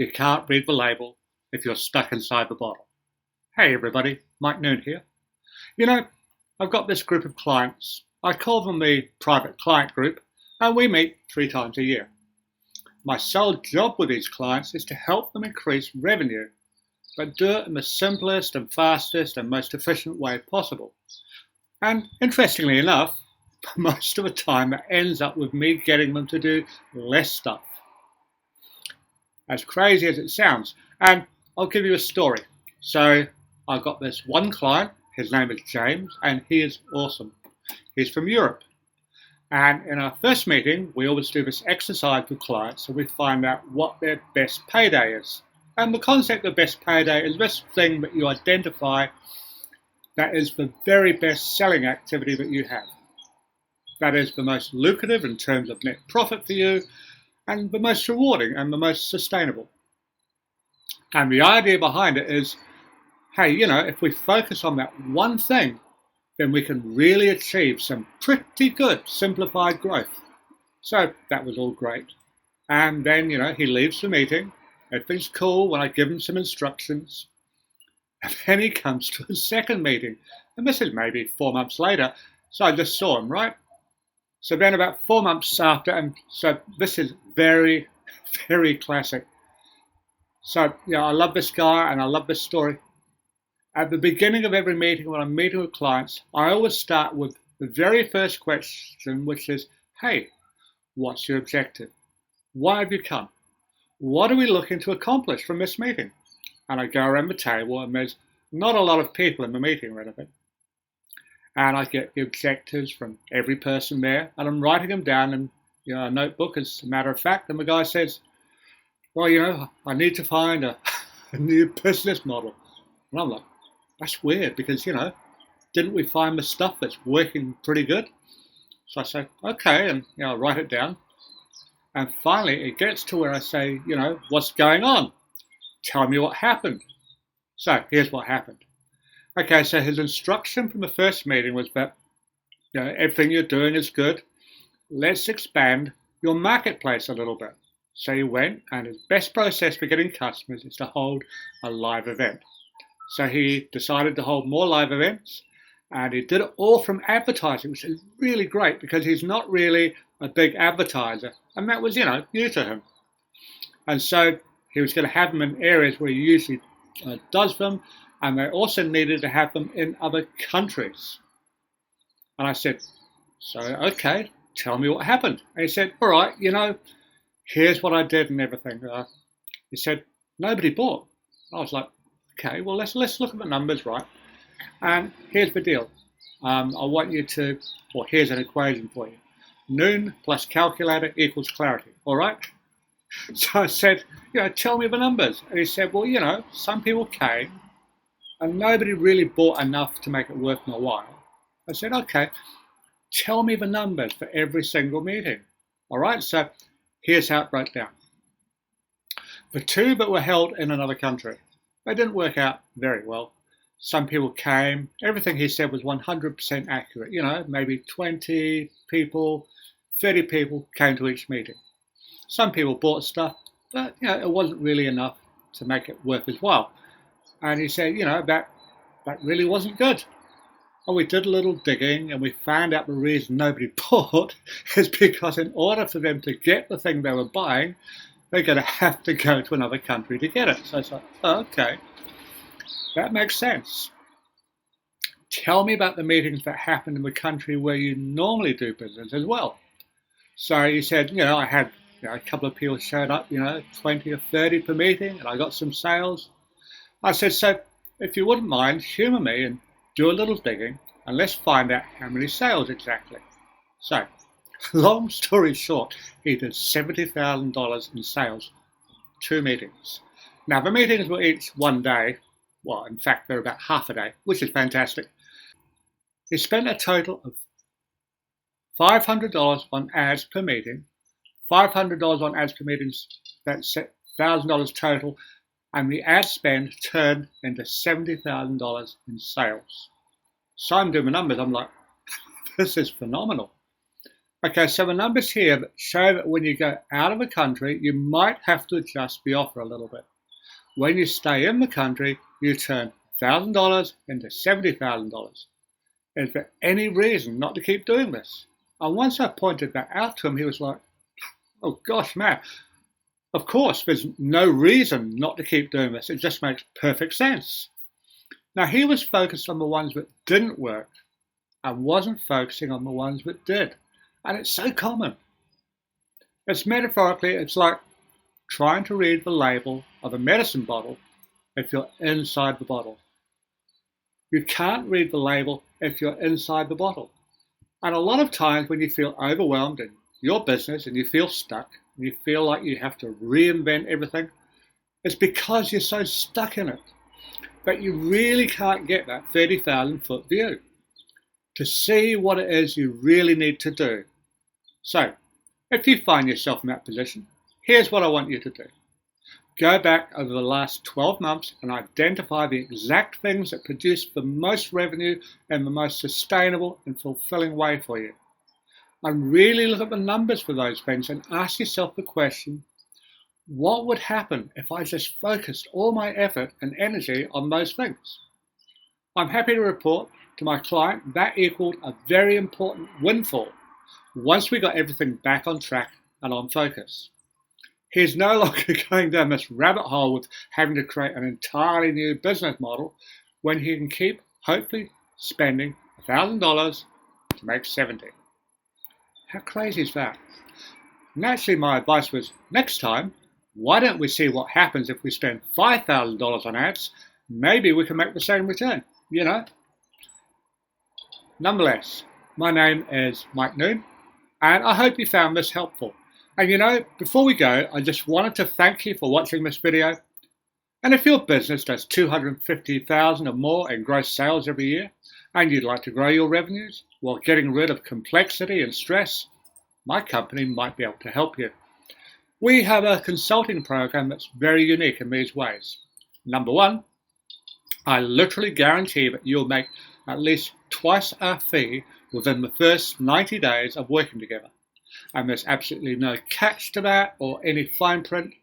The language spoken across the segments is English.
You can't read the label if you're stuck inside the bottle. Hey everybody, Mike Noon here. You know, I've got this group of clients. I call them the private client group, and we meet 3 times a year. My sole job with these clients is to help them increase revenue, but do it in the simplest and fastest and most efficient way possible. And interestingly enough, most of the time it ends up with me getting them to do less stuff. As crazy as it sounds. And I'll give you a story. So I've got this one client, his name is James, and he is awesome. He's from Europe. And in our first meeting, we always do this exercise with clients so we find out what their best payday is. And the concept of best payday is this thing that you identify that is the very best selling activity that you have. That is the most lucrative in terms of net profit for you, and the most rewarding and the most sustainable. And the idea behind it is, hey, if we focus on that one thing, then we can really achieve some pretty good simplified growth. So that was all great. And then, he leaves the meeting. Everything's cool when I give him some instructions. And then he comes to a second meeting. And this is maybe 4 months later. So I just saw him, right? So then about 4 months after, and so this is very, very classic. So, I love this guy and I love this story. At the beginning of every meeting, when I'm meeting with clients, I always start with the very first question, which is, hey, what's your objective? Why have you come? What are we looking to accomplish from this meeting? And I go around the table and there's not a lot of people in the meeting or anything. And I get the objectives from every person there, and I'm writing them down in a notebook, as a matter of fact. And the guy says, well, I need to find a new business model. And I'm like, that's weird because, didn't we find the stuff that's working pretty good? So I say, okay, and, I write it down. And finally, it gets to where I say, what's going on? Tell me what happened. So here's what happened. Okay, so his instruction from the first meeting was that everything you're doing is good. Let's expand your marketplace a little bit. So he went, and his best process for getting customers is to hold a live event. So he decided to hold more live events, and he did it all from advertising, which is really great because he's not really a big advertiser, and that was, new to him. And so he was going to have them in areas where he usually does them, and they also needed to have them in other countries. And I said, so, okay, tell me what happened. And he said, all right, here's what I did and everything. He said, nobody bought. I was like, okay, well, let's look at the numbers, right? And here's the deal. I want you to, well, here's an equation for you. Noon plus calculator equals clarity, all right? So I said, tell me the numbers. And he said, well, some people came, and nobody really bought enough to make it worth my while. I said, okay, tell me the numbers for every single meeting. All right, so here's how it broke down. The 2 that were held in another country, they didn't work out very well. Some people came, everything he said was 100% accurate. Maybe 20 people, 30 people came to each meeting. Some people bought stuff, but it wasn't really enough to make it worth his while. And he said, that really wasn't good. And we did a little digging and we found out the reason nobody bought is because in order for them to get the thing they were buying, they're going to have to go to another country to get it. So I said, oh, okay, that makes sense. Tell me about the meetings that happen in the country where you normally do business as well. So he said, I had a couple of people showed up, 20 or 30 per meeting, and I got some sales. I said, so if you wouldn't mind, humour me and do a little digging, and let's find out how many sales exactly. So, long story short, he did $70,000 in sales, 2 meetings. Now, the meetings were each 1 day. Well, in fact, they're about half a day, which is fantastic. He spent a total of $500 on ads per meeting, $500 on ads per meeting, that's $1,000 total, and the ad spend turned into $70,000 in sales. So I'm doing the numbers, I'm like, this is phenomenal. Okay, so the numbers here that show that when you go out of the country, you might have to adjust the offer a little bit. When you stay in the country, you turn $1,000 into $70,000. Is there any reason not to keep doing this? And once I pointed that out to him, he was like, oh gosh, man, of course, there's no reason not to keep doing this. It just makes perfect sense. Now, he was focused on the ones that didn't work and wasn't focusing on the ones that did. And it's so common. It's metaphorically, it's like trying to read the label of a medicine bottle if you're inside the bottle. You can't read the label if you're inside the bottle. And a lot of times when you feel overwhelmed in your business and you feel stuck, and you feel like you have to reinvent everything, it's because you're so stuck in it. But you really can't get that 30,000 foot view to see what it is you really need to do. So, if you find yourself in that position, here's what I want you to do. Go back over the last 12 months and identify the exact things that produce the most revenue in the most sustainable and fulfilling way for you. And really look at the numbers for those things and ask yourself the question, what would happen if I just focused all my effort and energy on those things? I'm happy to report to my client that equaled a very important windfall once we got everything back on track and on focus. He's no longer going down this rabbit hole with having to create an entirely new business model when he can keep, hopefully, spending $1,000 to make 70. How crazy is that? Naturally, my advice was, next time, why don't we see what happens if we spend $5,000 on ads? Maybe we can make the same return, you know? Nonetheless, my name is Mike Noon, and I hope you found this helpful. And you know, before we go, I just wanted to thank you for watching this video. And if your business does $250,000 or more in gross sales every year, and you'd like to grow your revenues while getting rid of complexity and stress, my company might be able to help you. We have a consulting program that's very unique in these ways. Number one, I literally guarantee that you'll make at least twice our fee within the first 90 days of working together. And there's absolutely no catch to that or any fine print.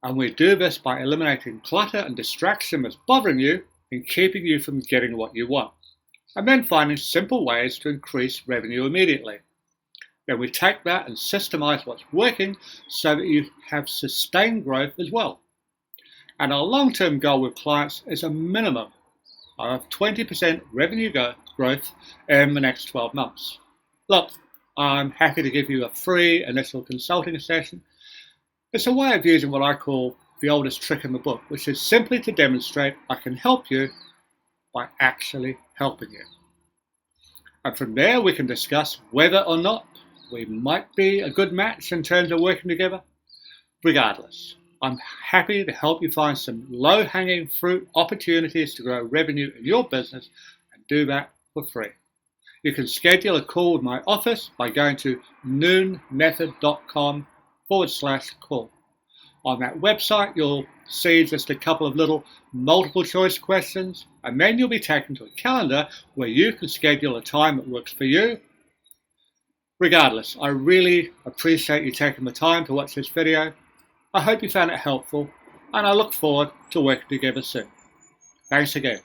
And we do this by eliminating clutter and distraction that's bothering you and keeping you from getting what you want. And then finding simple ways to increase revenue immediately. Then we take that and systemize what's working so that you have sustained growth as well. And our long-term goal with clients is a minimum of 20% revenue growth in the next 12 months. Look, I'm happy to give you a free initial consulting session. It's a way of using what I call the oldest trick in the book, which is simply to demonstrate I can help you by actually helping you. And from there, we can discuss whether or not we might be a good match in terms of working together. Regardless, I'm happy to help you find some low-hanging fruit opportunities to grow revenue in your business and do that for free. You can schedule a call with my office by going to noonmethod.com/call. On that website, you'll see just a couple of little multiple choice questions, and then you'll be taken to a calendar where you can schedule a time that works for you. Regardless, I really appreciate you taking the time to watch this video. I hope you found it helpful, and I look forward to working together soon. Thanks again.